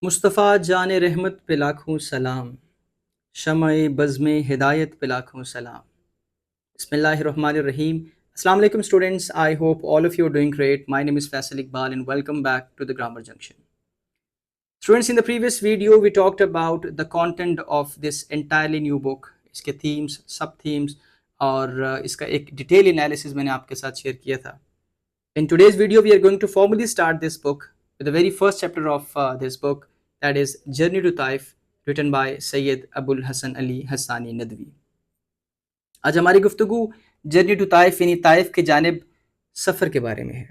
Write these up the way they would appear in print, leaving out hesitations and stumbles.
مصطفیٰ جان رحمت پہ لاکھوں سلام، شمع بزم ہدایت پہ لاکھوں سلام۔ بسم اللہ الرحمن الرحیم۔ السلام علیکم students. I hope all of you are doing great. My name is Faisal Iqbal and welcome back to the Grammar Junction. Students, in the previous video we talked about the content of this entirely new book، اس کے themes، sub themes اور اس کا ایک detailed analysis میں نے آپ کے ساتھ share کیا تھا۔ In today's video we are going to formally start this book with the very first chapter of this book, that is Journey to Taif, written by Sayyid Abul Hasan Ali Hassani Nadwi۔ آج ہماری گفتگو journey to Taif یعنی طائف کی جانب سفر کے بارے میں ہے۔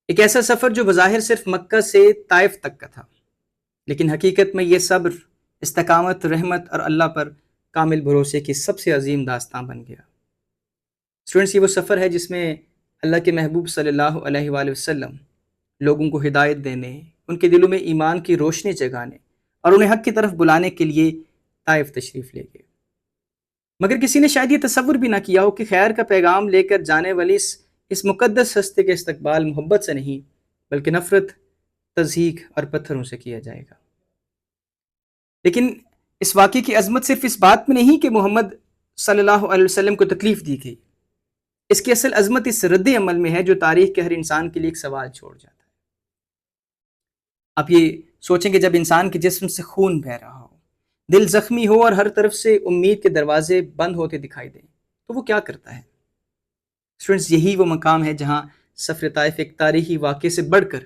ایک ایسا سفر جو بظاہر صرف مکہ سے طائف تک کا تھا، لیکن حقیقت میں یہ صبر، استقامت، رحمت اور اللہ پر کامل بھروسے کی سب سے عظیم داستان بن گیا۔ اسٹوڈنٹس، یہ وہ سفر ہے جس میں اللہ کے محبوب صلی اللہ علیہ وآلہ وسلم لوگوں کو ہدایت دینے، ان کے دلوں میں ایمان کی روشنی جگانے اور انہیں حق کی طرف بلانے کے لیے طائف تشریف لے گئے۔ مگر کسی نے شاید یہ تصور بھی نہ کیا ہو کہ خیر کا پیغام لے کر جانے والی اس مقدس ہستی کے استقبال محبت سے نہیں بلکہ نفرت، تضحیک اور پتھروں سے کیا جائے گا۔ لیکن اس واقعے کی عظمت صرف اس بات میں نہیں کہ محمد صلی اللہ علیہ وسلم کو تکلیف دی گئی، اس کی اصل عظمت اس رد عمل میں ہے جو تاریخ کے ہر انسان کے لیے ایک سوال چھوڑ جاتا ہے۔ آپ یہ سوچیں کہ جب انسان کے جسم سے خون بہہ رہا ہو، دل زخمی ہو اور ہر طرف سے امید کے دروازے بند ہوتے دکھائی دیں تو وہ کیا کرتا ہے؟ اسٹوڈنٹس، یہی وہ مقام ہے جہاں سفر طائف ایک تاریخی واقعے سے بڑھ کر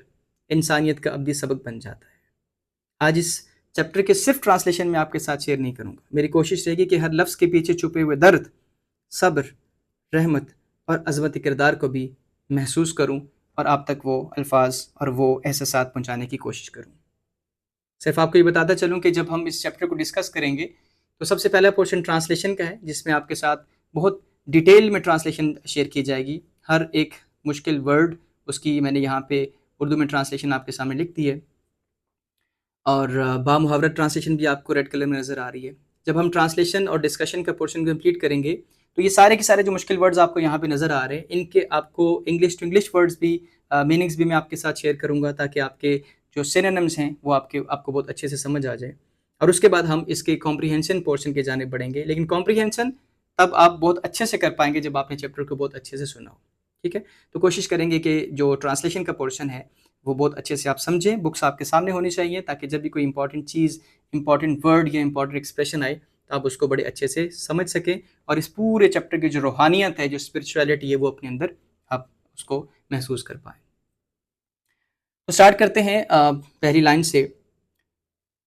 انسانیت کا ابدی سبق بن جاتا ہے۔ آج اس چیپٹر کے صرف ٹرانسلیشن میں آپ کے ساتھ شیئر نہیں کروں گا، میری کوشش رہے گی کہ ہر لفظ کے پیچھے چھپے ہوئے درد، صبر، رحمت اور عظمت کردار کو بھی محسوس کروں اور آپ تک وہ الفاظ اور وہ احساسات پہنچانے کی کوشش کروں۔ صرف آپ کو یہ بتاتا چلوں کہ جب ہم اس چیپٹر کو ڈسکس کریں گے تو سب سے پہلا پورشن ٹرانسلیشن کا ہے، جس میں آپ کے ساتھ بہت ڈیٹیل میں ٹرانسلیشن شیئر کی جائے گی۔ ہر ایک مشکل ورڈ اس کی میں نے یہاں پہ اردو میں ٹرانسلیشن آپ کے سامنے لکھ دی ہے، اور بامحاورت ٹرانسلیشن بھی آپ کو ریڈ کلر میں نظر آ رہی ہے۔ جب ہم ٹرانسلیشن اور ڈسکشن کا پورشن کمپلیٹ کریں گے تو یہ سارے کے سارے جو مشکل ورڈز آپ کو یہاں پہ نظر آ رہے ہیں، ان کے آپ کو انگلش ٹو انگلش ورڈز بھی، میننگز بھی میں آپ کے ساتھ شیئر کروں گا، تاکہ آپ کے جو سینونمز ہیں وہ آپ کو بہت اچھے سے سمجھ آ جائے، اور اس کے بعد ہم اس کے کمپریہنشن پورشن کے جانب بڑھیں گے۔ لیکن کمپریہنشن تب آپ بہت اچھے سے کر پائیں گے جب آپ نے چیپٹر کو بہت اچھے سے سنا ہو، ٹھیک ہے؟ تو کوشش کریں گے کہ جو ٹرانسلیشن کا پورشن ہے وہ بہت اچھے سے آپ سمجھیں، بکس آپ کے سامنے ہونی چاہیے، تاکہ جب بھی کوئی امپورٹنٹ چیز، امپورٹنٹ ورڈ یا امپورٹنٹ ایکسپریشن آئے تو آپ اس کو بڑے اچھے سے سمجھ سکیں، اور اس پورے چیپٹر کی جو روحانیت ہے، جو اسپرچولیٹی ہے، وہ اپنے اندر آپ اس کو محسوس کر پائیں۔ تو سٹارٹ کرتے ہیں پہلی لائن سے۔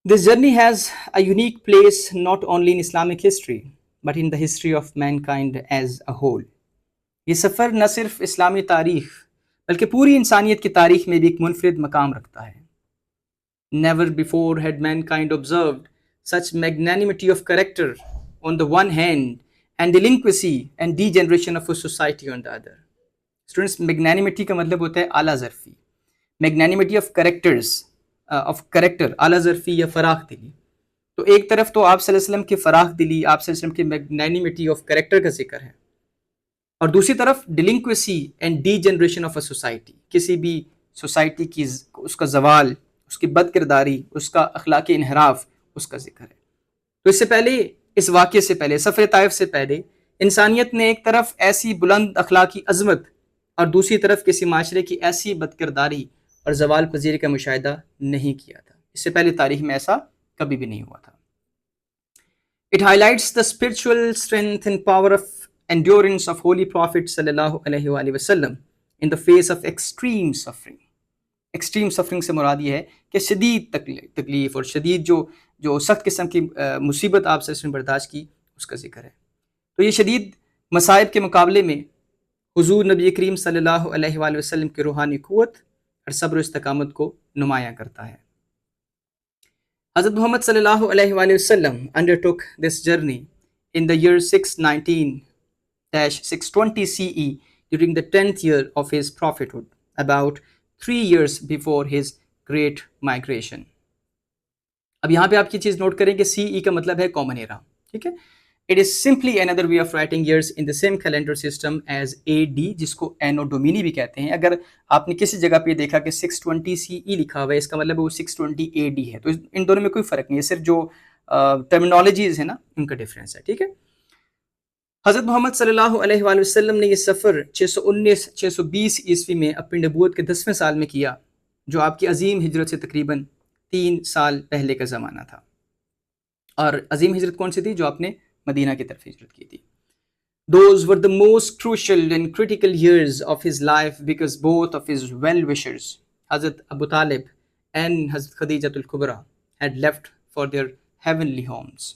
This journey has a unique place not only in Islamic history but in the history of mankind as a whole۔ یہ سفر نہ صرف اسلامی تاریخ بلکہ پوری انسانیت کی تاریخ میں بھی ایک منفرد مقام رکھتا ہے۔ Never before had mankind observed such magnanimity of character on the one hand and delinquency and degeneration of a society on the other۔ Students، magnanimity کا مطلب ہوتا ہے اعلیٰ ظرفی، میگنینیمیٹی آف کریکٹر، اعلیٰ ظرفی یا فراخ دلی۔ تو ایک طرف تو آپ صلی اللہ علیہ وسلم کی فراخ دلی، آپ صلی اللہ علیہ وسلم کی میگنینیمیٹی آف کریکٹر کا ذکر ہے، اور دوسری طرف delinquency and degeneration of a society, کسی بھی سوسائٹی کی اس کا زوال، اس کی بد کرداری، اس کا اخلاقی انحراف، اس کا ذکر ہے۔ تو اس سے پہلے، اس واقعے سے پہلے، سفر طائف سے پہلے، انسانیت نے ایک طرف ایسی بلند اخلاقی عظمت اور دوسری طرف کسی معاشرے کی ایسی بد کرداری اور زوال پذیری کا مشاہدہ نہیں کیا تھا۔ اس سے پہلے تاریخ میں ایسا کبھی بھی نہیں ہوا تھا۔ It highlights the spiritual strength and power of endurance of Holy Prophet صلی اللہ علیہ وآلہ وسلم in the face of extreme suffering۔ Extreme suffering سے مراد یہ ہے کہ شدید تکلیف اور شدید جو سخت قسم کی مصیبت آپ سے برداشت کی، اس کا ذکر ہے۔ تو یہ شدید مصائب کے مقابلے میں حضور نبی کریم صلی اللہ علیہ وآلہ وسلم کی روحانی قوت اور صبر و استقامت کو نمایاں کرتا ہے۔ حضرت محمد صلی اللہ علیہ وآلہ وسلم undertook this journey in the year 619-620 CE during the 10th year of his prophethood, about 3 years before his great migration۔ اب یہاں پہ آپ کی چیز نوٹ کریں کہ سی ای کا مطلب ہے کامن ایرا، ٹھیک ہے؟ It is simply another way of writing years in the same calendar system as AD, جس کو اینو ڈومینی بھی کہتے ہیں. اگر آپ نے کسی جگہ پہ دیکھا کہ 620 CE لکھا ہوا ہے، اس کا مطلب وہ 620 AD ہے. تو ان دونوں میں کوئی فرق نہیں ہے، صرف جو ٹرمینالوجیز ہیں نا ان کا ڈفرینس ہے. ٹھیک ہے. حضرت محمد صلی اللہ علیہ وآلہ وسلم نے یہ سفر 619-620 عیسوی میں اپنی نبوت کے 10ویں سال میں کیا، جو آپ کی عظیم ہجرت سے تقریباً 3 سال پہلے کا زمانہ تھا. اور عظیم ہجرت کون سی تھی؟ جو آپ نے مدینہ کی طرف ہجرت کی تھی. Those were the most crucial and critical years of his life because both of his well-wishers, Hazrat Abu Talib and Hazrat Khadijah al-Kubra, had left for their heavenly homes.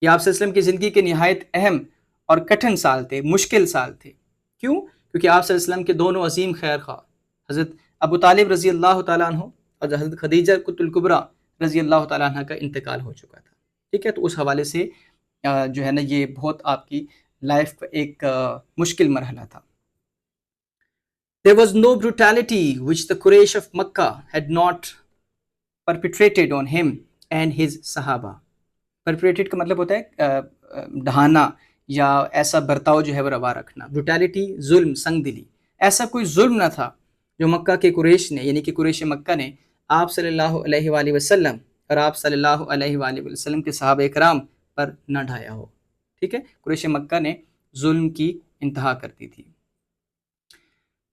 یہ آپ صلی اللہ علیہ وسلم کی زندگی کے نہایت اہم اور کٹھن سال تھے، مشکل سال تھے. کیوں؟ کیونکہ آپ صلی اللہ علیہ وسلم کے دونوں عظیم خیر خواہ حضرت ابو طالب رضی اللہ تعالیٰ عنہ اور حضرت خدیجہ الکبریٰ رضی اللہ تعالیٰ عنہ کا انتقال ہو چکا تھا. ٹھیک ہے. تو اس حوالے سے جو ہے نا یہ بہت آپ کی لائف کا ایک مشکل مرحلہ تھا. There was no brutality which the Quraysh of Makkah had not perpetrated on him and his Sahaba. Perpetrated کا مطلب ہوتا ہے ڈھانا یا ایسا برتاؤ جو ہے وہ روا رکھنا. بروٹیلٹی ظلم، سنگ دلی. ایسا کوئی ظلم نہ تھا جو مکہ کے قریش نے، یعنی کہ قریش مکہ نے آپ صلی اللہ علیہ وآلہ وسلم اور آپ صلی اللہ علیہ وآلہ وسلم کے صحابہ اکرام پر نہ ڈھایا ہو. ٹھیک ہے. قریش مکہ نے ظلم کی انتہا کر دی تھی.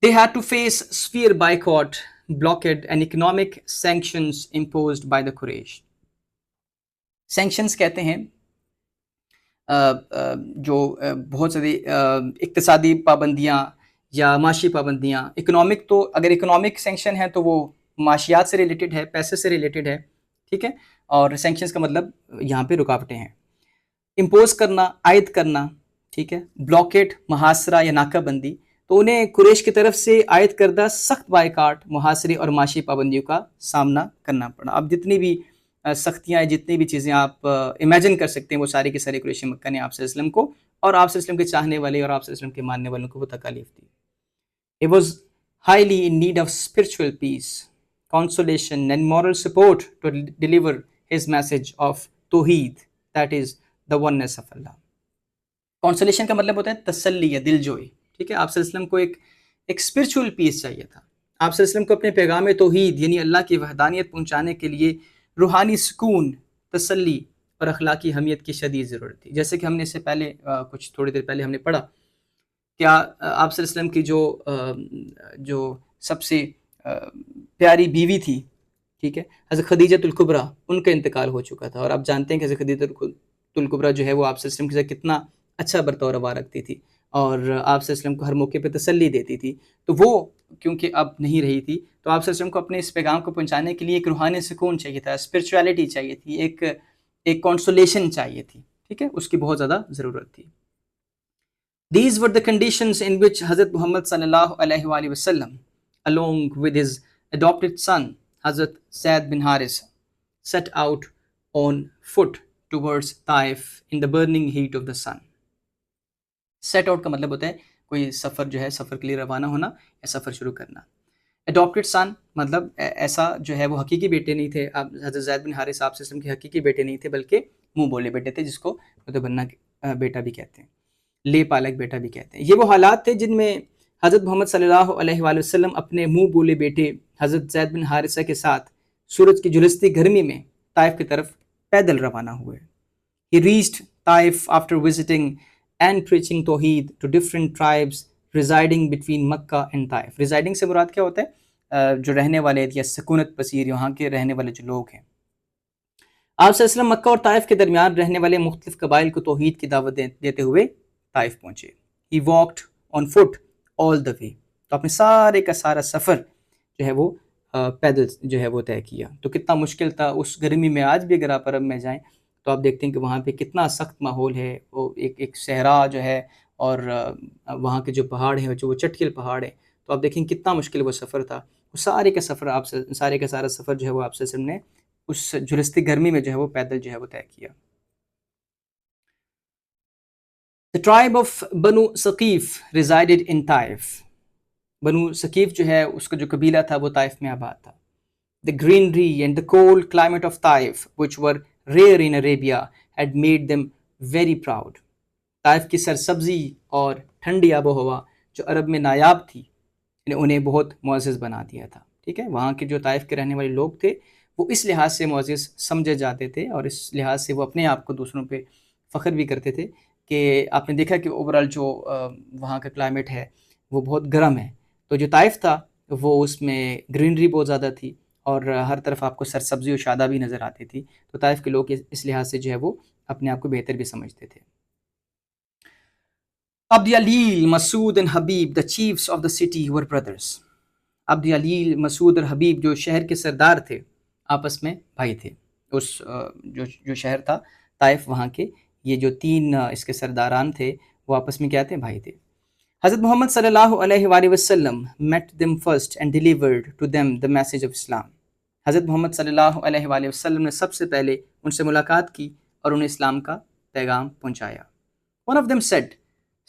They had to face severe boycott, blockade and economic sanctions imposed by the Quraysh. Sanctions کہتے ہیں جو بہت ساری اقتصادی پابندیاں یا معاشی پابندیاں. اکنامک تو اگر اکنامک سینکشن ہے تو وہ معاشیات سے ریلیٹڈ ہے، پیسے سے ریلیٹڈ ہے. ٹھیک ہے. اور سینکشنز کا مطلب یہاں پہ رکاوٹیں ہیں. امپوز کرنا، عائد کرنا. ٹھیک ہے. بلاکیٹ، محاصرہ یا ناکہ بندی. تو انہیں قریش کی طرف سے عائد کردہ سخت بائیکاٹ، محاصرے اور معاشی پابندیوں کا سامنا کرنا پڑا. اب جتنی بھی سختیاں، جتنی بھی چیزیں آپ امیجن کر سکتے ہیں، وہ ساری کی ساری قریش مکہ نے آپ صلی اللہ علیہ وسلم کو اور آپ صلی اللہ علیہ وسلم کے چاہنے والے اور آپ صلی اللہ علیہ وسلم کے ماننے والوں کو وہ تکالیف دی. He was highly in need of spiritual peace, consolation and moral support to deliver his message of Tawheed, that is the oneness of Allah. Consolation کا مطلب ہوتا ہے تسلی یا دل جوئی. ٹھیک ہے. آپ صلی اللہ علیہ وسلم کو ایک اسپرچول پیس چاہیے تھا. آپ صلی اللہ علیہ وسلم کو اپنے پیغام توحید یعنی اللہ کی وحدانیت پہنچانے کے لیے روحانی سکون، تسلی اور اخلاقی حمیت کی شدید ضرورت تھی. جیسے کہ ہم نے اس سے پہلے کچھ تھوڑی دیر پہلے ہم نے پڑھا کہ آپ صلی اللہ علیہ وسلم کی جو سب سے پیاری بیوی تھی، ٹھیک ہے، حضرت خدیجہ الکبریٰ، ان کا انتقال ہو چکا تھا. اور آپ جانتے ہیں کہ حضرت خدیجہ الکبریٰ جو ہے وہ آپ صلی اللہ علیہ وسلم کے ساتھ کتنا اچھا برتاؤ روا رکھتی تھی اور آپ صلی اللہ علیہ وسلم کو ہر موقع پہ تسلی دیتی تھی. تو وہ کیونکہ اب نہیں رہی تھی تو آپ صلی اللہ علیہ وسلم کو اپنے اس پیغام کو پہنچانے کے لیے ایک روحانی سکون چاہیے تھا، اسپرچویلٹی چاہیے تھی، ایک کانسولیشن چاہیے تھی. ٹھیک ہے. اس کی بہت زیادہ ضرورت تھی. These were the conditions in which Hazrat Muhammad sallallahu alaihi wa sallam, along with his adopted son Hazrat Zaid bin Haris, set out on foot towards Taif in the burning heat of the sun. Set out کا مطلب ہوتا ہے کوئی سفر جو ہے، سفر کے لیے روانہ ہونا یا سفر شروع کرنا. اڈاپٹڈ سن مطلب ایسا جو ہے وہ حقیقی بیٹے نہیں تھے. آپ حضرت زید بن حارث آپ وسلم کے حقیقی بیٹے نہیں تھے، بلکہ منہ بولے بیٹے تھے، جس کو متبنہ بیٹا بھی کہتے ہیں، لے پالک بیٹا بھی کہتے ہیں. یہ وہ حالات تھے جن میں حضرت محمد صلی اللہ علیہ وآلہ وسلم اپنے منہ بولے بیٹے حضرت زید بن حارثہ کے ساتھ سورج کی جھلستی گرمی میں طائف کی طرف پیدل روانہ ہوئے. He reached Taif after visiting and preaching Tawheed to different tribes residing between Makkah and Taif. Residing سے مراد کیا ہوتا ہے؟ جو رہنے والے یا سکونت پذیر یہاں کے رہنے والے جو لوگ ہیں. آپ صلی اللہ علیہ وسلم مکہ اور طائف کے درمیان رہنے والے مختلف قبائل کو توحید کی دعوت دیتے ہوئے طائف پہنچے. He walked on foot all the way. تو اپنے سارے کا سارا سفر جو ہے وہ پیدل جو ہے وہ طے کیا. تو کتنا مشکل تھا اس گرمی میں. آج بھی اگر آپ عرب میں جائیں تو آپ دیکھتے ہیں کہ وہاں پہ کتنا سخت ماحول ہے. وہ ایک صحرا جو ہے اور وہاں کے جو پہاڑ ہیں جو وہ چٹکل پہاڑ ہیں. تو آپ دیکھیں کتنا مشکل وہ سفر تھا. وہ سارے کا سفر سارے کا سارا سفر جو ہے وہ آپ سے نے اس جھلستی گرمی میں جو ہے وہ پیدل جو ہے وہ طے کیا. The tribe of Banu Saqif resided in Taif. بنو ثقیف جو ہے اس کا جو قبیلہ تھا وہ طائف میں آباد تھا. The greenery and the cold climate of Taif, which were rare in Arabia, had made them very proud. Taif کی سرسبزی اور ٹھنڈی آب و ہوا جو عرب میں نایاب تھی انہیں بہت معزز بنا دیا تھا. ٹھیک ہے، وہاں کے جو طائف کے رہنے والے لوگ تھے وہ اس لحاظ سے معزز سمجھے جاتے تھے اور اس لحاظ سے وہ اپنے آپ کو دوسروں پہ فخر بھی کرتے تھے کہ آپ نے دیکھا کہ اوورال جو وہاں کا کلائمیٹ ہے وہ بہت گرم ہے. تو جو طائف تھا وہ اس میں گرینری بہت زیادہ تھی اور ہر طرف آپ کو سرسبزی و شادابی نظر آتی تھی. تو طائف کے لوگ اس لحاظ سے جو ہے وہ اپنے آپ کو بہتر بھی سمجھتے تھے. عبد علیل، مسعود and Habib the chiefs of the city were brothers. عبد علیل، مسعود اور حبیب جو شہر کے سردار تھے آپس میں بھائی تھے. اس جو شہر تھا طائف، وہاں کے یہ جو 3 اس کے سرداران تھے وہ آپس میں کیا تھے؟ بھائی تھے. حضرت محمد صلی اللہ علیہ وآلہ وسلم met them first and delivered to them the message of Islam. حضرت محمد صلی اللہ علیہ وآلہ وسلم نے سب سے پہلے ان سے ملاقات کی اور انہیں اسلام کا پیغام پہنچایا. One of them said,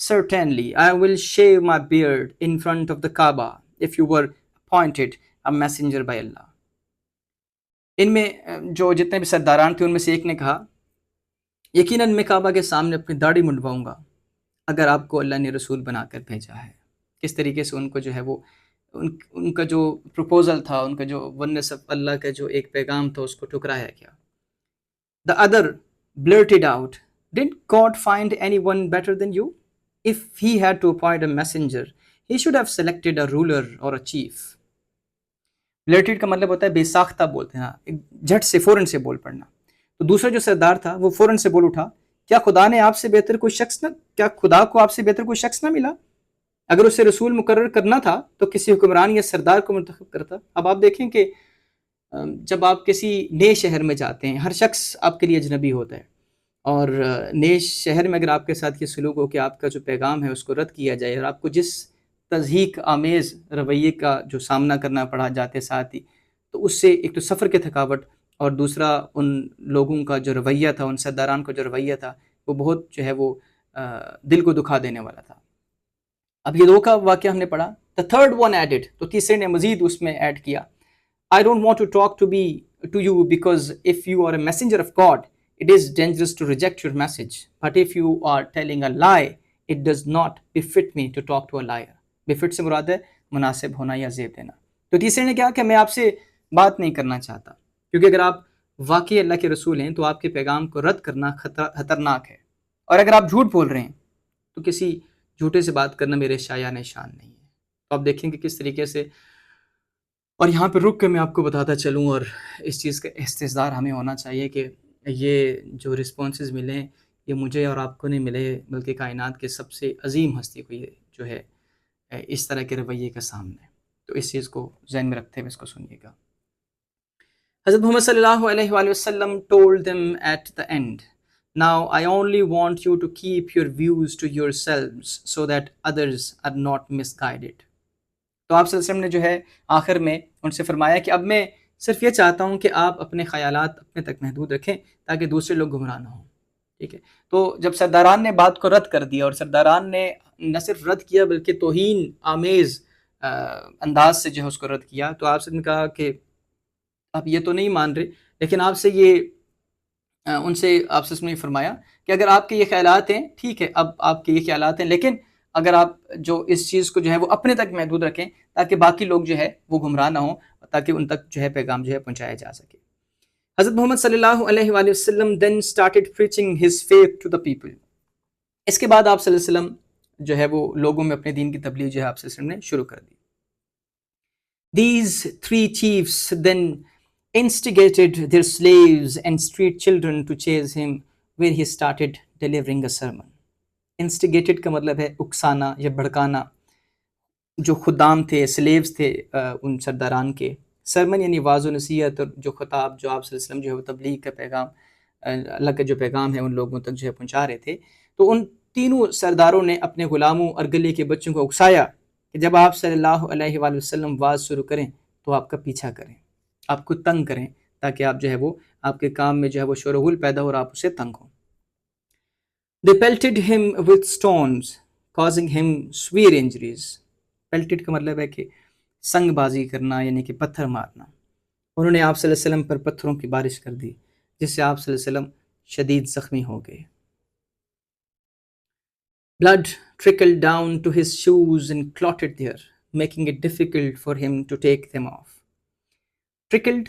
"Certainly, I will shave my beard in front of the Kaaba if you were appointed a messenger by Allah." ان میں جو جتنے بھی سرداران تھے ان میں سے ایک نے کہا، یقیناً میں کعبہ کے سامنے اپنی داڑھی منڈواؤں گا اگر آپ کو اللہ نے رسول بنا کر بھیجا ہے. کس طریقے سے ان کو جو ہے وہ ان کا جو پروپوزل تھا، ان کا جو ونس آف اللہ کا جو ایک پیغام تھا اس کو ٹھکرایا گیا. The other blurted out, "Did God find anyone better than you? If he had to appoint a messenger, he should have selected a ruler or a chief." بلرٹڈ کا مطلب ہوتا ہے بے ساختہ بولتے ہیں، جھٹ سے فوراً سے بول پڑنا. تو دوسرا جو سردار تھا وہ فوراً سے بول اٹھا، کیا خدا نے آپ سے بہتر کوئی شخص نہ کیا خدا کو آپ سے بہتر کوئی شخص نہ ملا؟ اگر اسے رسول مقرر کرنا تھا تو کسی حکمران یا سردار کو منتخب کرتا. اب آپ دیکھیں کہ جب آپ کسی نئے شہر میں جاتے ہیں ہر شخص آپ کے لیے اجنبی ہوتا ہے، اور نئے شہر میں اگر آپ کے ساتھ یہ سلوک ہو کہ آپ کا جو پیغام ہے اس کو رد کیا جائے اور آپ کو جس تضحیک آمیز رویے کا جو سامنا کرنا پڑا جاتے ساتھ ہی، تو اس سے ایک تو سفر کی تھکاوٹ اور دوسرا ان لوگوں کا جو رویہ تھا، ان سرداران کا جو رویہ تھا وہ بہت جو ہے وہ دل کو دکھا دینے والا تھا. اب یہ 2 کا واقعہ ہم نے پڑھا. The third one added، تو تیسرے نے مزید اس میں ایڈ کیا، I don't want to talk to you because if you are a messenger of God, it is dangerous to reject your message. But if you are telling a lie, it does not befit me to talk to a liar. بفٹ سے مراد ہے مناسب ہونا یا زیب دینا. تو تیسرے نے کہا کہ میں آپ سے بات نہیں کرنا چاہتا، کیونکہ اگر آپ واقعی اللہ کے رسول ہیں تو آپ کے پیغام کو رد کرنا خطرناک ہے، اور اگر آپ جھوٹ بول رہے ہیں تو کسی جھوٹے سے بات کرنا میرے شایان شان نہیں ہے. تو آپ دیکھیں کہ کس طریقے سے، اور یہاں پہ رک کے میں آپ کو بتاتا چلوں، اور اس چیز کا استحضار ہمیں ہونا چاہیے کہ یہ جو رسپانسز ملیں یہ مجھے اور آپ کو نہیں ملے، بلکہ کائنات کے سب سے عظیم ہستی کو یہ جو ہے اس طرح کے رویے کا سامنا ہے. تو اس چیز کو ذہن میں رکھتے ہوئے اس کو سنیے گا. حضرت محمد صلی اللہ علیہ وآلہ وسلم told them at the end, "Now I only want you to keep your views to yourselves so that others are not misguided." تو آپ صلی اللہ علیہ وسلم نے جو ہے آخر میں ان سے فرمایا کہ اب میں صرف یہ چاہتا ہوں کہ آپ اپنے خیالات اپنے تک محدود رکھیں تاکہ دوسرے لوگ گمراہ نہ ہوں. ٹھیک ہے، تو جب سرداران نے بات کو رد کر دیا، اور سرداران نے نہ صرف رد کیا بلکہ توہین آمیز انداز سے جو ہے اس کو رد کیا، تو آپ سے نے کہا کہ آپ یہ تو نہیں مان رہے، لیکن آپ سے یہ ان سے آپ سے نے فرمایا کہ اگر آپ کے یہ خیالات ہیں ٹھیک ہے، اب آپ کے یہ خیالات ہیں، لیکن اگر آپ جو اس چیز کو جو ہے وہ اپنے تک محدود رکھیں تاکہ باقی لوگ جو ہے وہ گمراہ نہ ہوں، تاکہ ان تک جو ہے پیغام جو ہے پہنچایا جا سکے. حضرت محمد صلی اللہ علیہ وآلہ وسلم then started preaching his faith to the people. اس کے بعد آپ صلی اللہ علیہ وسلم جو ہے وہ لوگوں میں اپنے دین کی تبلیغ جو ہے آپ صلی اللہ علیہ وسلم نے شروع کر دی. These 3 chiefs then instigated their slaves and street children to chase him where he started delivering a sermon. Instigated کا مطلب ہے اکسانا یا بھڑکانا. جو خدام تھے، سلیوز تھے ان سرداران کے، سرمن یعنی واعظ و نصیحت، اور جو خطاب جو آپ صلی اللہ علیہ وسلم جو ہے وہ تبلیغ کا پیغام، اللہ کا جو پیغام ہے ان لوگوں تک جو ہے پہنچا رہے تھے. تو ان تینوں سرداروں نے اپنے غلاموں اور گلے کے بچوں کو اکسایا کہ جب آپ صلی اللہ علیہ وآلہ وسلم واعظ شروع کریں تو آپ کا پیچھا کریں، آپ کو تنگ کریں، تاکہ آپ جو ہے وہ آپ کے کام میں جو ہے وہ شور و غل پیدا ہو اور آپ اسے تنگ ہوں. They pelted him with stones, causing him severe injuries. Pelted کا مطلب ہے کہ سنگ بازی کرنا، یعنی کہ پتھر مارنا. انہوں نے آپ صلی اللہ علیہ وسلم پر پتھروں کی بارش کر دی، جس سے آپ صلی اللہ علیہ وسلم شدید زخمی ہو گئے. Blood trickled down to his shoes and clotted there, making it difficult for him to take them off. Trickled,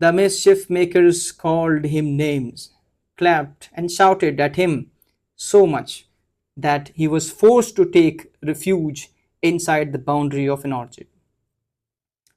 the mischief makers called him names, clapped and shouted at him so much that he was forced to take refuge inside the boundary of an orchard.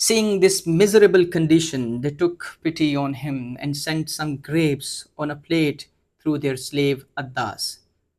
Seeing this miserable condition, they took pity on him and sent some grapes on a plate through their slave Addas.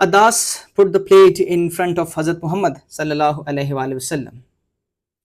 Adas put the plate in front of Hazrat Muhammad sallallahu alaihi wasallam.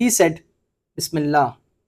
He said, Bismillah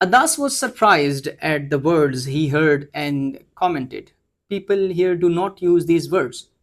Adas was surprised at the words he heard and commented, People here do not use these words.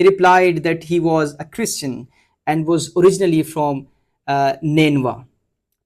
He replied that he was a Christian and was originally from Nenwa.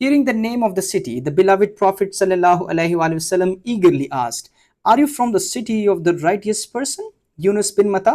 Hearing the name of the city, the beloved Prophet sallallahu alaihi wasallam eagerly asked, "Are you from the city of the righteous person, Yunus bin Matta?"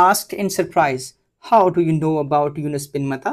asked in surprise, How do you know about Yunus bin Matta?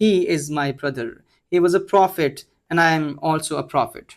He is my brother. He was a prophet and I am also a prophet.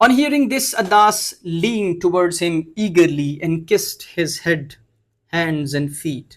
On hearing this, Adas leaned towards him eagerly and kissed his head, hands and feet.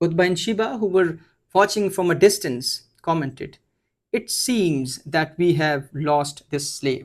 Utbah and Sheba, who were watching from a distance, commented, It seems that we have lost this slave.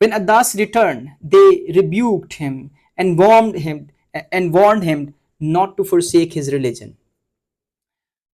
When Adas returned, they rebuked him and warned him not to forsake his religion.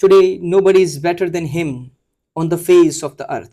Today nobody is better than him on the face of the earth.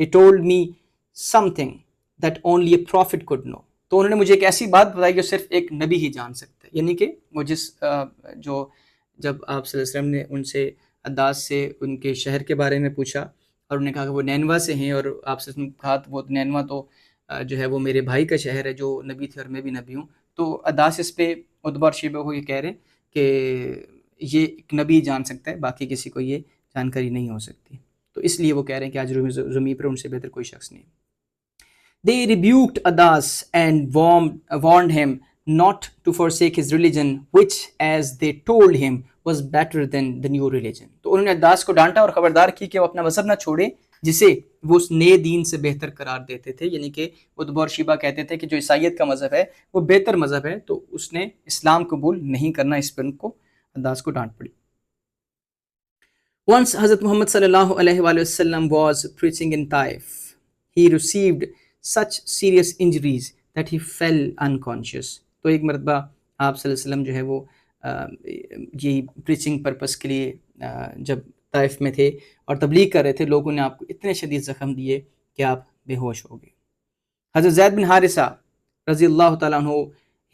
He told me something that only a prophet could know. تو انہوں نے مجھے ایک ایسی بات بتائی جو صرف ایک نبی ہی جان سکتا ہے، یعنی کہ وہ جو جب آپ صلی اللہ علیہ وسلم نے ان سے عداس سے ان کے شہر کے بارے میں پوچھا اور انہوں نے کہا کہ وہ نینوا سے ہیں، اور آپ سے کہا وہ نینوا تو جو ہے وہ میرے بھائی کا شہر ہے جو نبی تھے اور میں بھی نبی ہوں، تو عداس اس پہ عتبہ اور شیبہ کو یہ کہہ رہے کہ یہ ایک نبی جان سکتا ہے، باقی کسی کو یہ جانکاری نہیں ہو سکتی، تو اس لیے وہ کہہ رہے ہیں کہ آج زمین پر ان سے بہتر کوئی شخص نہیں۔ They rebuked Adas and warned him not to forsake his religion, which, as they told him, was better than the new religion. تو انہوں نے عداس کو ڈانٹا اور خبردار کی کہ وہ اپنا مذہب نہ چھوڑے جسے وہ اس نئے دین سے بہتر قرار دیتے تھے، یعنی کہ عتبہ اور شیبہ کہتے تھے کہ جو عیسائیت کا مذہب ہے وہ بہتر مذہب ہے، تو اس نے اسلام قبول نہیں کرنا، اس پر ان کو عداس کو ڈانٹ پڑی۔ Once Hazrat Muhammad sallallahu alaihi wasallam was preaching in Taif. He received such serious injuries that he fell unconscious. تو ایک مرتبہ آپ صلی اللہ علیہ وسلم جو ہے وہ یہ پریچنگ پرپس کے لیے جب طائف میں تھے اور تبلیغ کر رہے تھے، لوگوں نے آپ کو اتنے شدید زخم دیے کہ آپ بے ہوش ہو گئے۔ حضرت زید بن حارثہ رضی اللہ تعالیٰ عنہ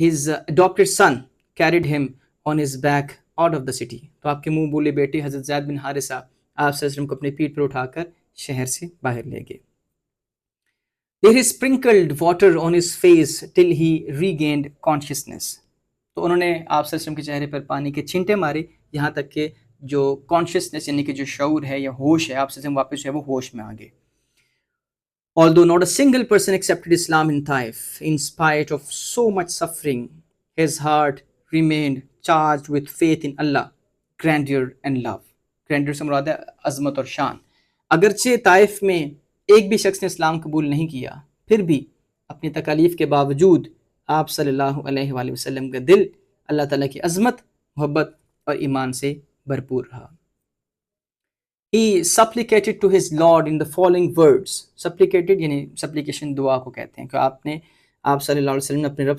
his adopted son carried him on his back out of the city. تو آپ کے منہ بولے بیٹے حضرت زید بن حارثہ آپ صلی اللہ علیہ وسلم کو اپنے پیٹھ پر اٹھا کر شہر سے باہر لے گئے۔ There he sprinkled water on his face till he regained consciousness. تو انہوں نے آپ صلی اللہ علیہ وسلم کے چہرے پر پانی کے چھینٹے مارے یہاں تک کہ جو کانشیسنس یعنی کہ جو شعور ہے یا ہوش ہے، آپ صلی اللہ علیہ وسلم واپس جو ہے وہ ہوش میں آ گئے۔ Although not a single person accepted Islam in Taif, in spite of so much suffering, his heart remained charged with faith in Allah, grandeur and love. Grandeur سے مراد ہے عظمت اور شان۔ اگرچہ طائف میں ایک بھی شخص نے اسلام قبول نہیں کیا، پھر بھی اپنی تکالیف کے باوجود آپ صلی اللہ علیہ وآلہ وسلم کا دل اللہ تعالیٰ کی عظمت، محبت اور ایمان سے بھرپور رہا۔ He supplicated to his Lord in the following words. Supplicated یعنی supplication دعا کو کہتے ہیں کہ آپ صلی اللہ علیہ وسلم نے اپنے رب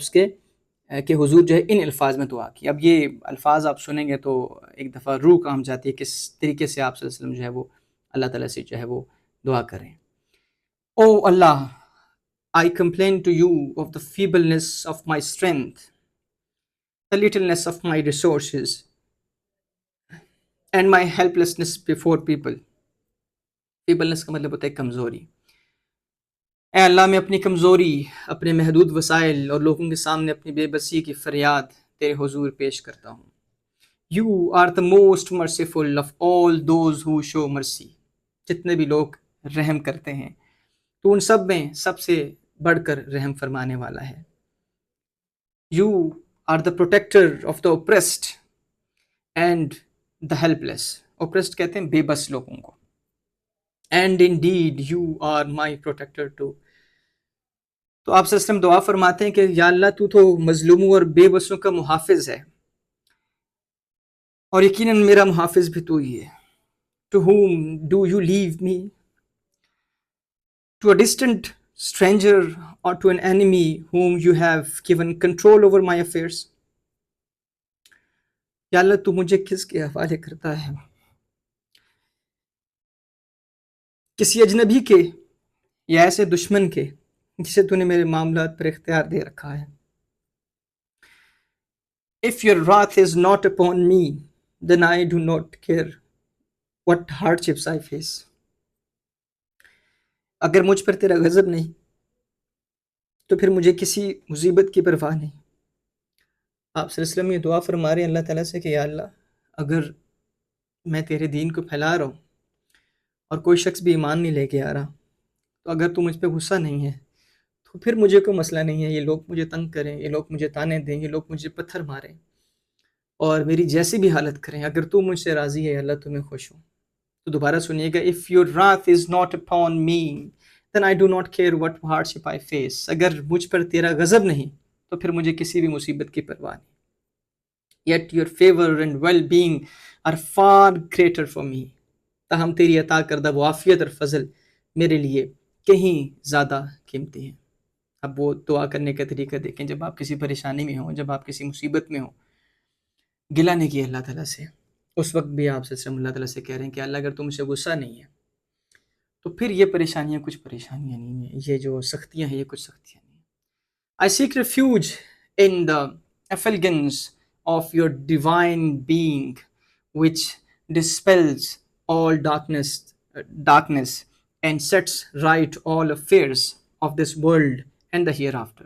کے حضور جو ہے ان الفاظ میں دعا کی۔ اب یہ الفاظ آپ سنیں گے تو ایک دفعہ روح کام جاتی ہے کس طریقے سے آپ صلی اللہ علیہ وسلم جو ہے وہ اللہ تعالیٰ سے جو ہے وہ دعا کریں۔ Oh Allah, I complain to you of the feebleness of my strength, the littleness of my resources, and my helplessness before people. Feebleness کا مطلب ہوتا ہے کمزوری۔ اے اللہ، میں اپنی کمزوری، اپنے محدود وسائل اور لوگوں کے سامنے اپنی بے بسی کی فریاد تیرے حضور پیش کرتا ہوں۔ You are the most merciful of all those who show mercy. جتنے بھی لوگ رحم کرتے ہیں تو ان سب میں سب سے بڑھ کر رحم فرمانے والا ہے۔ You are the protector of the oppressed and the helpless. Oppressed کہتے ہیں بے بس لوگوں کو۔ And indeed you are my protector too. تو آپ صلی اللہ علیہ وسلم دعا فرماتے ہیں کہ یا اللہ تو مظلوموں اور بے بسوں کا محافظ ہے، اور یقیناً میرا محافظ بھی تو ہی ہے۔ To whom do you leave me? To a distant stranger or to an enemy whom you have given control over my affairs? یا اللہ تو مجھے کس کے حوالے کرتا ہے؟ کسی اجنبی کے یا ایسے دشمن کے جسے تو نے میرے معاملات پر اختیار دے رکھا ہے۔ If your wrath is not upon me, then I do not care what hardships I face. اگر مجھ پر تیرا غضب نہیں تو پھر مجھے کسی مصیبت کی پرواہ نہیں۔ آپ صلی اللہ علیہ وسلم یہ دعا فرما رہے ہیں اللہ تعالیٰ سے کہ یا اللہ اگر میں تیرے دین کو پھیلا رہا ہوں اور کوئی شخص بھی ایمان نہیں لے کے آ رہا، تو اگر تو مجھ پہ غصہ نہیں ہے تو پھر مجھے کوئی مسئلہ نہیں ہے، یہ لوگ مجھے تنگ کریں، یہ لوگ مجھے تانے دیں، یہ لوگ مجھے پتھر ماریں اور میری جیسی بھی حالت کریں، اگر تو مجھ سے راضی ہے اللہ تو میں خوش ہوں۔ تو دوبارہ سنیے گا if your wrath is not upon me then I do not care what hardship I face. اگر مجھ پر تیرا غضب نہیں تو پھر مجھے کسی بھی مصیبت کی پرواہ نہیں۔ Yet your favor and well-being are far greater for me. تاہم تیری عطا کردہ وہ عافیت اور فضل میرے لیے کہیں زیادہ قیمتی ہیں۔ اب وہ دعا کرنے کا طریقہ دیکھیں، جب آپ کسی پریشانی میں ہوں، جب آپ کسی مصیبت میں ہوں، گلہ نہیں کیا اللہ تعالیٰ سے، اس وقت بھی آپ سے اللہ تعالیٰ سے کہہ رہے ہیں کہ اللہ اگر تم سے غصہ نہیں ہے تو پھر یہ پریشانیاں کچھ پریشانیاں نہیں ہیں، یہ جو سختیاں ہیں یہ کچھ سختیاں نہیں ہیں۔ I seek refuge in the effulgence of your divine being, which dispels all darkness and sets right all affairs of this world and the hereafter.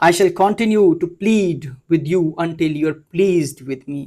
I shall continue to plead with you until you are pleased with me.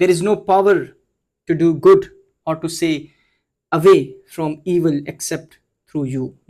There is no power to do good or to say away from evil except through you.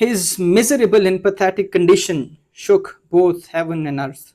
His miserable and pathetic condition shook both heaven and earth.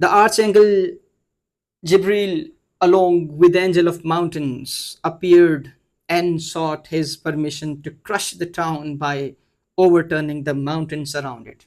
The archangel Jibril along with the angel of mountains appeared and sought his permission to crush the town by overturning the mountains around it.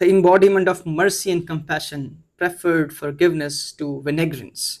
the embodiment of mercy and compassion, preferred forgiveness to vinegrance.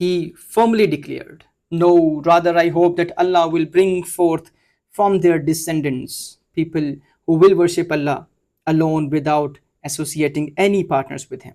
He firmly declared, no, rather I hope that Allah will bring forth from their descendants people who will worship Allah alone without associating any partners with him.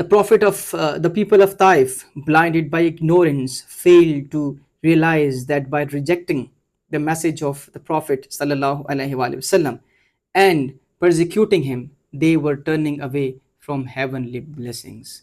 The prophet of the people of Taif, blinded by ignorance, failed to realize that by rejecting the message of the Prophet sallallahu alaihi wasallam and persecuting him, they were turning away from heavenly blessings.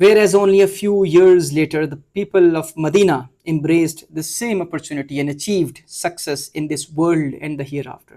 Whereas only a few years later the people of Medina embraced the same opportunity and achieved success in this world and the hereafter.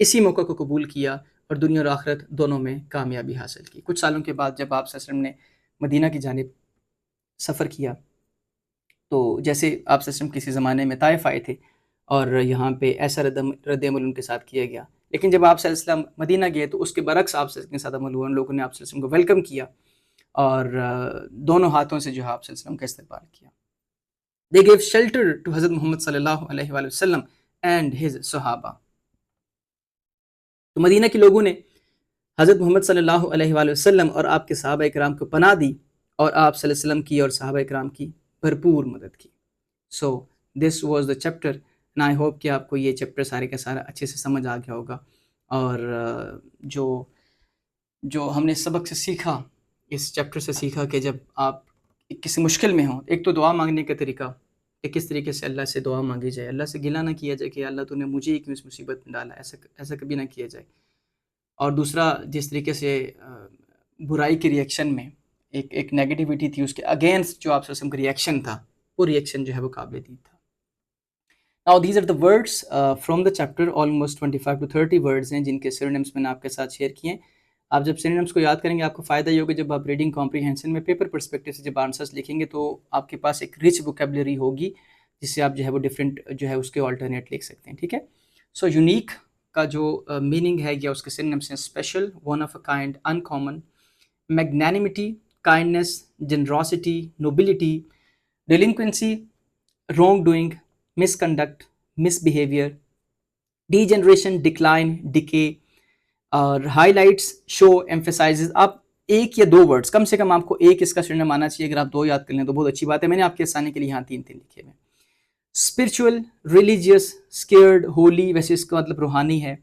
اسی موقع کو قبول کیا اور دنیا اور آخرت دونوں میں کامیابی حاصل کی. کچھ سالوں کے بعد جب آپ صلی اللہ علیہ وسلم نے مدینہ کی جانب سفر کیا تو جیسے آپ صلی اللہ علیہ وسلم کسی زمانے میں طائف آئے تھے اور یہاں پہ ایسا رد عمل ان کے ساتھ کیا گیا، لیکن جب آپ صلی اللہ علیہ وسلم مدینہ گئے تو اس کے برعکس آپ صلی اللہ علیہ وسلم کے ساتھ عمل ہوا. ان لوگوں نے آپ صلی اللہ علیہ وسلم کو ویلکم کیا اور دونوں ہاتھوں سے جو ہے آپ صلی اللہ علیہ وسلم کا استقبال کیا. They gave shelter to حضرت محمد صلی اللہ علیہ وآلہ وسلم and his صحابہ. تو مدینہ کے لوگوں نے حضرت محمد صلی اللہ علیہ وآلہ وسلم اور آپ کے صحابہ اکرام کو پناہ دی اور آپ صلی اللہ علیہ وسلم کی اور صحابہ اکرام کی بھرپور مدد کی. So this was the chapter and I hope کہ آپ کو یہ چیپٹر سارے کا سارا اچھے سے سمجھ آ گیا ہوگا. اور جو ہم نے سبق سے سیکھا، اس چیپٹر سے سیکھا کہ جب آپ کسی مشکل میں ہوں، ایک تو دعا مانگنے کا طریقہ کہ کس طریقے سے اللہ سے دعا مانگی جائے، اللہ سے گلہ نہ کیا جائے کہ اللہ تو نے مجھے ہی کیوں اس مصیبت میں ڈالا، ایسا کبھی نہ کیا جائے. اور دوسرا جس طریقے سے برائی کے ریئیکشن میں ایک نیگیٹیوٹی تھی، اس کے اگینسٹ جو آپ سے کا ریئیکشن تھا، وہ ریئیکشن جو ہے وہ قابل دید تھا. Now these are the words from the chapter, almost 25 to 30 words ہیں جن کے synonyms میں نے آپ کے ساتھ شیئر کیے ہیں. آپ جب synonyms کو یاد کریں گے آپ کو فائدہ یہ ہوگا. جب آپ ریڈنگ کمپریہنشن میں پیپر پرسپیکٹیو سے جب آنسرس لکھیں گے تو آپ کے پاس ایک رچ ووکیبلری ہوگی جس سے آپ جو ہے وہ ڈفرینٹ جو ہے اس کے آلٹرنیٹ لکھ سکتے ہیں. ٹھیک ہے. سو یونیک کا جو میننگ ہے یا اس کے synonyms ہیں: special, one of a kind, uncommon, magnanimity, kindness, generosity, nobility, delinquency, wrongdoing, misconduct, misbehavior, degeneration, decline, decay, اور highlights, show, emphasizes. آپ ایک یا دو ورڈز کم سے کم آپ کو ایک اس کا سنونیم آنا چاہیے. اگر آپ دو یاد کر لیں تو بہت اچھی بات ہے. میں نے آپ کے آسانی کے لیے یہاں تین لکھے ہوئے. اسپرچول، ریلیجیس، اسکیئرڈ، ہولی، ویسے اس کا مطلب روحانی ہے.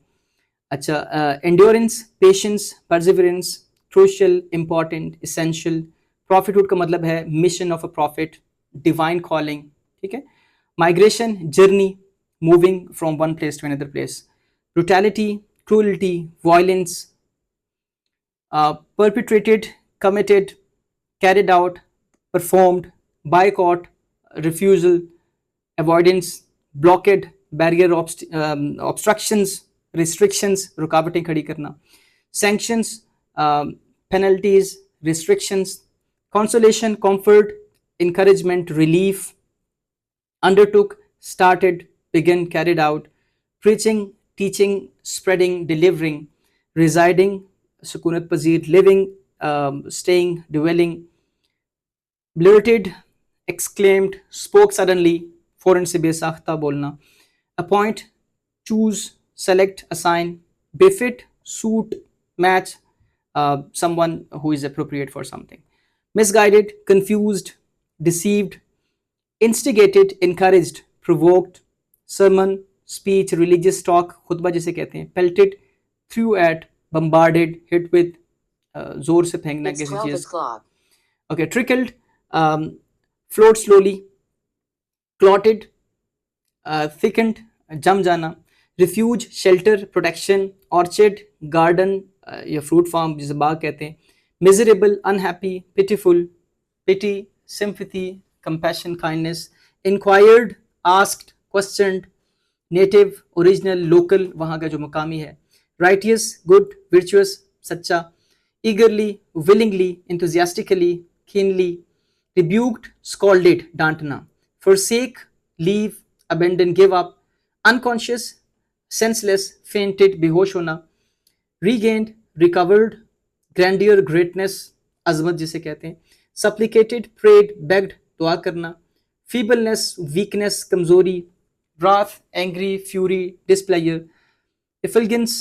اچھا، endurance, patience, perseverance, crucial, important, essential. Prophethood کا مطلب ہے mission of a prophet, divine calling. ٹھیک ہے. Migration, journey, moving from one place to another place. Brutality, cruelty, violence, perpetrated, committed, carried out, performed, boycott, refusal, avoidance, blockade, barrier, obstructions, restrictions, رکاوٹیں کھڑی کرنا. Sanctions, penalties, restrictions. Consolation, comfort, encouragement, relief. Undertook, started, began, carried out. Preaching, teaching, spreading, delivering. Residing, سکونت پذیر. Living, staying, dwelling. Blurted, exclaimed, spoke suddenly, فوراً سے بے ساختہ بولنا. Appoint, choose, select, assign. Befit, suit, match someone who is appropriate for something. Misguided, confused, deceived. Instigated, encouraged, provoked. Sermon, speech, religious talk, خطبہ جسے کہتے ہیں. Pelted, threw at, bombarded, hit with, زور سے پھینکنا کسی چیز. Okay, trickled, flowed slowly. Clotted, thickened, جم جانا. Refuge, shelter, protection. Orchard, garden یا fruit farm جسے باغ کہتے ہیں. Miserable, unhappy, pitiful, pity, sympathy, compassion, kindness. Inquired, asked, questioned. Native, original, local, وہاں کا جو مقامی ہے. Righteous, good, virtuous, سچا. Eagerly, willingly, enthusiastically, keenly. Rebuked, scolded, ڈانٹنا. Forsake, leave, abandon, give up. Unconscious, senseless, fainted, بے ہوش ہونا. Regained, recovered. Grandeur, greatness, عظمت جسے کہتے ہیں. Supplicated, prayed, begged, دعا کرنا. Feebleness, weakness, کمزوری. Wrath, angry, fury, displeasure. Effulgence,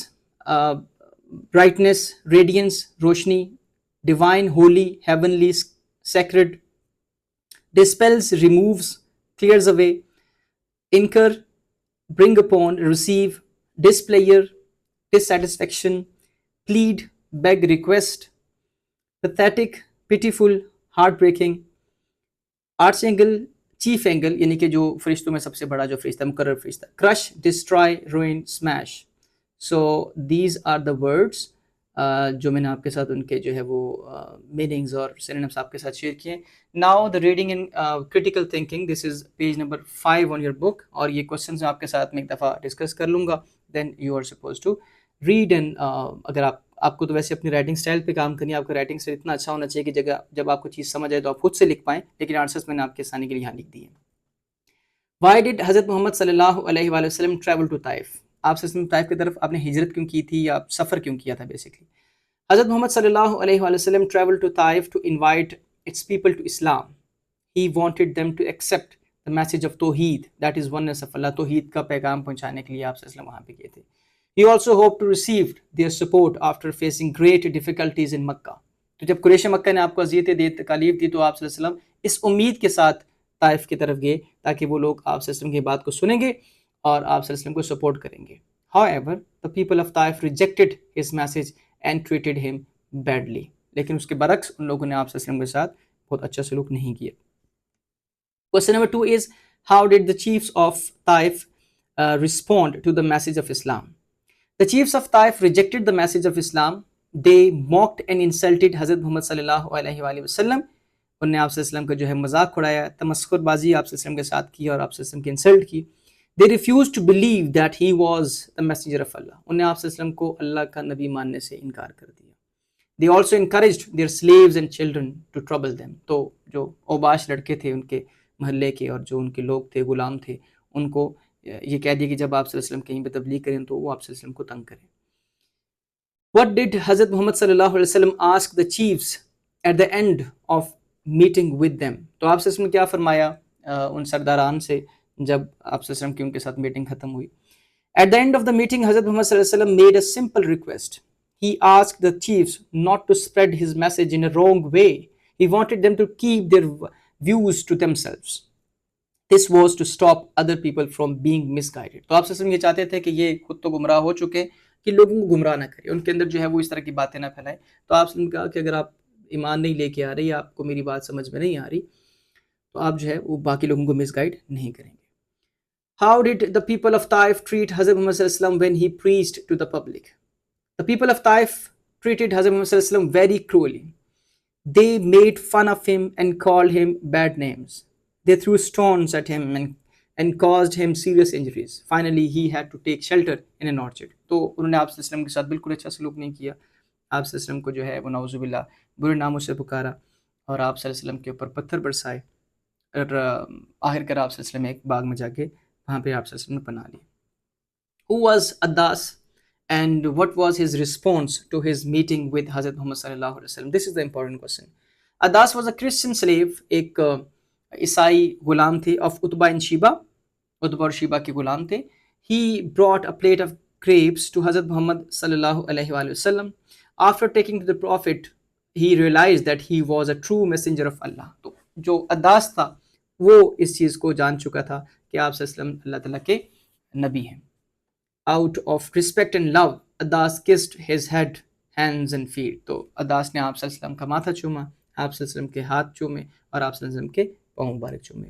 brightness, radiance, روشنی. Divine, holy, heavenly, sacred. Dispels, removes, clears away. Incur, bring upon, receive. Displeasure, dissatisfaction. Plead, beg, request. Pathetic, pitiful, heartbreaking. Archangel, chief angel یعنی کہ جو فرشتوں میں سب سے بڑا جو فرشتہ مقرر فرشتہ. Crush, destroy, ruin, smash. So these are the words جو میں نے آپ کے ساتھ ان کے جو ہے وہ میننگز اور synonyms آپ کے ساتھ شیئر کیے. Now the reading in critical thinking, this is page number 5 on your book. اور یہ questions میں آپ کے ساتھ میں ایک دفعہ ڈسکس کر لوں گا then you are supposed to read and اگر آپ کو تو ویسے اپنی رائٹنگ اسٹائل پہ کام کرنی ہے, آپ کا رائٹنگ اسٹائل اتنا اچھا ہونا چاہیے کہ جب آپ کو چیز سمجھ آئے تو آپ خود سے لکھ پائیں, لیکن آنسرس میں نے آپ کے آسانی کے لیے یہاں لکھ دی ہے. Why did حضرت محمد صلی اللہ علیہ وآلہ وسلم travel to طائف؟ آپ صلی اللہ علیہ وسلم طائف کی طرف آپ نے ہجرت کیوں کی تھی یا سفر کیوں کیا تھا بیسکلی؟ حضرت محمد صلی اللہ علیہ وآلہ وسلم traveled to Taif to invite its people to Islam. He wanted them to accept the message of توحید, that is oneness of Allah. توحید کا پیغام پہنچانے کے لیے آپ صلی اللہ علیہ وسلم وہاں پہ گئے تھے. He also hoped to receive their support after facing great difficulties in Makkah. تو جب قریش مکہ نے آپ کو اذیتیں دی, تکالیف دی, تو آپ صلی اللہ علیہ وسلم اس امید کے ساتھ طائف کی طرف گئے تاکہ وہ لوگ آپ صلی اللہ علیہ وسلم کی بات کو سنیں گے اور آپ صلی اللہ علیہ وسلم کو سپورٹ کریں گے. However, the people of Taif rejected his message and treated him badly. لیکن اس کے برعکس ان لوگوں نے آپ صلی اللہ علیہ وسلم کے ساتھ بہت اچھا سلوک نہیں کیا. Question number 2 is, how did the chiefs of Taif respond to the message of Islam? The chiefs of Taif rejected the message of Islam. They mocked and insulted حضرت محمد صلی اللہ علیہ وآلہ وسلم. انہوں نے آپ صلی اللہ علیہ وسلم کا جو ہے مذاق اڑایا, تمسخر بازی آپ صلی اللہ علیہ وسلم کے ساتھ کی اور آپ صلی اللہ علیہ وسلم کی انسلٹ کی. They refused to believe that he was the messenger of Allah. انہوں نے آپ صلی اللہ علیہ وسلم کو اللہ کا نبی ماننے سے انکار کر دیا. They also encouraged their slaves and children to trouble them. تو جو اوباش لڑکے تھے ان کے محلے کے اور جو ان کے لوگ تھے, غلام تھے, ان کو یہ کہہ دیا کہ جب آپ صلی اللہ علیہ وسلم کہیں پہ تبلیغ کریں تو وہ آپ صلی اللہ علیہ وسلم کو تنگ کریں. What did حضرت محمد صلی اللہ علیہ وسلم ask the chiefs at the end of meeting with them? تو آپ صلی اللہ علیہ وسلم نے کیا فرمایا ان سرداران سے جب آپ صلی اللہ علیہ وسلم کی ان کے ساتھ میٹنگ ختم ہوئی؟ At the end of the meeting, حضرت محمد صلی اللہ علیہ وسلم made a simple request. He asked the chiefs not to spread his message in a wrong way. He wanted them to keep their views to themselves. This was to stop other people from being misguided. تو آپ صلی اللہ علیہ وسلم یہ چاہتے تھے کہ یہ خود تو گمراہ ہو چکے کہ لوگوں کو گمراہ نہ کرے, ان کے اندر جو ہے وہ اس طرح کی باتیں نہ پھیلائیں. تو آپ نے کہا کہ اگر آپ ایمان نہیں لے کے آ رہے یا آپ کو میری بات سمجھ میں نہیں آ رہی تو آپ جو ہے وہ باقی لوگوں کو مس گائیڈ نہیں کریں گے. How did the people of Taif treat حضرت محمد صلی اللہ علیہ وسلم when he preached to the public? The people of Taif treated حضرت محمد صلی اللہ علیہ وسلم very cruelly. They made fun of him and called him bad names. They threw stones at him and caused him serious injuries. Finally, he had to take shelter in an orchard. تو انہوں نے آپ صلی اللہ علیہ وسلم کے ساتھ بالکل اچھا سلوک نہیں کیا. آپ صلی اللہ علیہ وسلم کو جو ہے وہ نعوذ باللہ برے ناموں سے پکارا اور آپ صلی اللہ علیہ وسلم کے اوپر پتھر برسائے اور آخر کر آپ صلی اللہ علیہ وسلم ایک باغ میں جا کے وہاں پہ آپ صلی اللہ علیہ وسلم نے پناہ لی. Who was Adas and what was his response to his meeting with حضرت محمد صلی اللہ علیہ وسلم? This is the important question. Adas was a Christian slave, ایک عیسائی غلام تھے, of Utbah and Sheba. Utbah اور شیبہ کے غلام تھے. He brought a plate of grapes to حضرت محمد صلی اللہ علیہ وآلہ وسلم. After taking to the prophet, he realized that he was a true messenger of Allah. تو جو اداس تھا وہ اس چیز کو جان چکا تھا کہ آپ صلی اللہ علیہ وسلم اللہ تعالیٰ کے نبی ہیں. Out of respect and love, Adas kissed his head, hands and feet. تو اداس نے آپ صلی اللہ علیہ وسلم کا ماتھا چوما, آپ صلی اللہ علیہ وسلم کے ہاتھ چومے اور آپ صلی اللہ علیہ وسلم کے پاؤں مبارک چومے.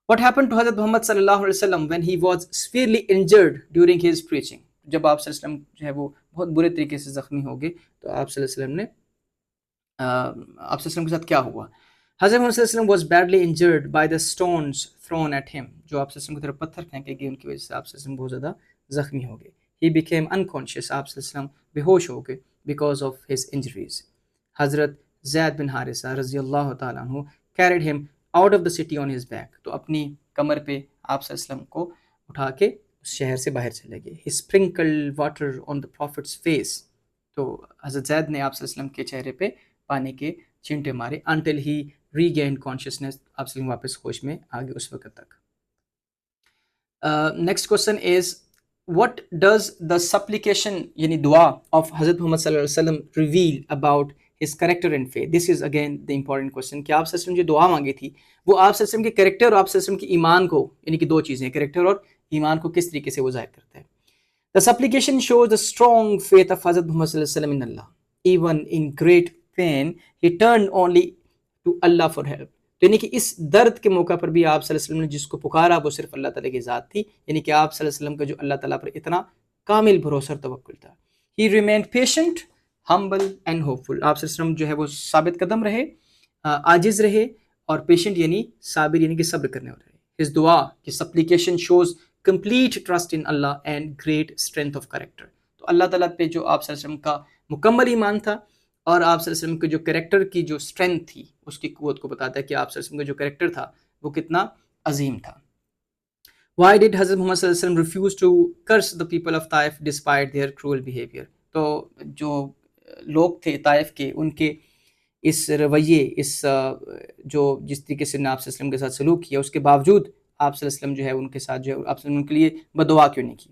What happened to حضرت محمد صلی اللہ علیہ وسلم when he was severely injured during his preaching? جب آپ صلی اللہ علیہ وسلم جو ہے وہ بہت برے طریقے سے زخمی ہو گئے تو آپ صلی اللہ علیہ وسلم نے آپ صلی اللہ علیہ وسلم کے ساتھ کیا ہوا؟ حضرت محمد صلی اللہ علیہ وسلم was badly injured by the stones thrown at him. جو آپ صلی اللہ علیہ وسلم کی طرف پتھر پھینکے گئے ان کی وجہ سے آپ صلی اللہ علیہ وسلم بہت زیادہ زخمی ہو گئے. He became unconscious. آپ صلی اللہ علیہ وسلم بے ہوش ہو گئے because of his injuries. حضرت زید بن حارثہ رضی اللہ تعالیٰ عنہ carried him out of the city on his back. تو اپنی کمر پہ آپ صلی اللہ علیہ وسلم کو اٹھا کے اس شہر سے باہر چلے گئے. He sprinkled water on the prophet's face. تو حضرت زید نے آپ صلی اللہ علیہ وسلم کے چہرے پہ پانی کے چینٹے مارے until he regained consciousness. آپ صلی اللہ علیہ وسلم واپس ہوش میں آ گئے اس وقت تک. Next question is, what does the supplication یعنی دعا of حضرت محمد صلی اللہ علیہ وسلم reveal about his character and faith? This is again the important question کہ آپ صلی اللہ علیہ وسلم جو دعا مانگی تھی وہ آپ صلی اللہ علیہ وسلم کے کریکٹر اور آپ صلی اللہ علیہ وسلم کے ایمان کو, یعنی کہ دو چیزیں, کریکٹر اور ایمان کو کس طریقے سے وہ ظاہر کرتا ہے. The supplication shows the strong faith of حضرت محمد صلی اللہ علیہ وسلم in Allah. Even in great pain, he turned only to Allah for help. تو یعنی کہ اس درد کے موقع پر بھی آپ صلی اللہ علیہ وسلم نے جس کو پکارا وہ صرف اللہ تعالیٰ کی ذات تھی, یعنی کہ آپ صلی اللہ علیہ وسلم کا جو اللہ تعالیٰ پر اتنا کامل بھروسہ اور توکل تھا. He remained patient, humble and hopeful. آپ صلی اللہ علیہ وسلم جو ہے وہ ثابت قدم رہے, عاجز رہے اور پیشنٹ یعنی صابر یعنی کہ صبر کرنے والے رہے. His دعا, his supplication shows complete trust in Allah and great strength of character. تو اللہ تعالیٰ پہ جو آپ صلی اللہ علیہ وسلم کا مکمل ایمان تھا اور آپ صلی اللہ علیہ وسلم کے جو کریکٹر کی جو اسٹرینتھ تھی اس کی قوت کو بتاتا ہے کہ آپ صلی اللہ علیہ وسلم کا جو کریکٹر تھا وہ کتنا عظیم تھا. Why did Hazrat Muhammad صلی اللہ علیہ وسلم refuse to curse the people of Taif despite their cruel behavior؟ تو جو لوگ تھے طائف کے ان کے اس رویے اس جو جس طریقے سے آپ صلی اللہ علیہ وسلم کے ساتھ سلوک کیا اس کے باوجود آپ صلی اللہ علیہ وسلم جو ہے ان کے ساتھ جو ہے آپ صلی اللہ علیہ وسلم ان کے لیے بددعا کیوں نہیں کی؟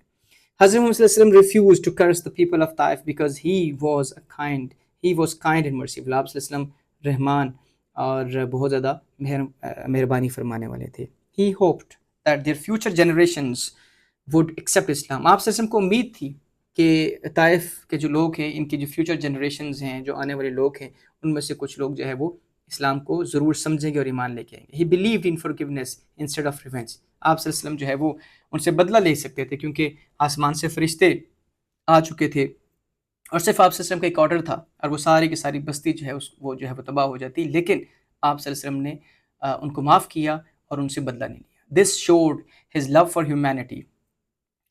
حضرت محمد صلی اللہ علیہ وسلم refused to curse the people of Taif because he was kind and merciful. آپ صلی اللہ علیہ وسلم رحمان اور بہت زیادہ مہربانی فرمانے والے تھے. He hoped that their future generations would accept Islam. آپ صلی اللہ علیہ وسلم کو امید تھی کہ طائف کے جو لوگ ہیں ان کی جو فیوچر جنریشنز ہیں جو آنے والے لوگ ہیں ان میں سے کچھ لوگ جو ہے وہ اسلام کو ضرور سمجھیں گے اور ایمان لے کے آئیں گے. He believed in forgiveness instead of revenge. آپ صلی اللہ علیہ وسلم جو ہے وہ ان سے بدلہ لے سکتے تھے کیونکہ آسمان سے فرشتے آ چکے تھے اور صرف آپ صلی اللہ علیہ وسلم کا ایک آرڈر تھا اور وہ ساری کی ساری بستی جو ہے وہ جو ہے وہ تباہ ہو جاتی, لیکن آپ صلی اللہ علیہ وسلم نے ان کو معاف کیا اور ان سے بدلہ نہیں لیا. This showed his love for humanity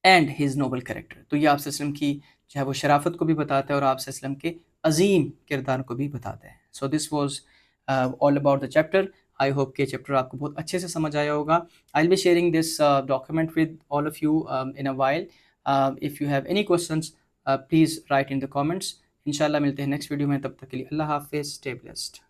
and his noble character. تو یہ آپ صلی اللہ علیہ وسلم کی جو ہے وہ شرافت کو بھی بتاتا ہے اور آپ صلی اللہ علیہ وسلم کے عظیم کردار کو بھی بتاتا ہے. So this was all about the chapter. I hope کہ چیپٹر آپ کو بہت اچھے سے سمجھ آیا ہوگا. I'll be sharing this document with all of you in a while. If you have any questions, please write in the comments. انشاءاللہ ملتے ہیں نیکسٹ ویڈیو میں, تب تک کے لیے اللہ حافظ. Stay blessed.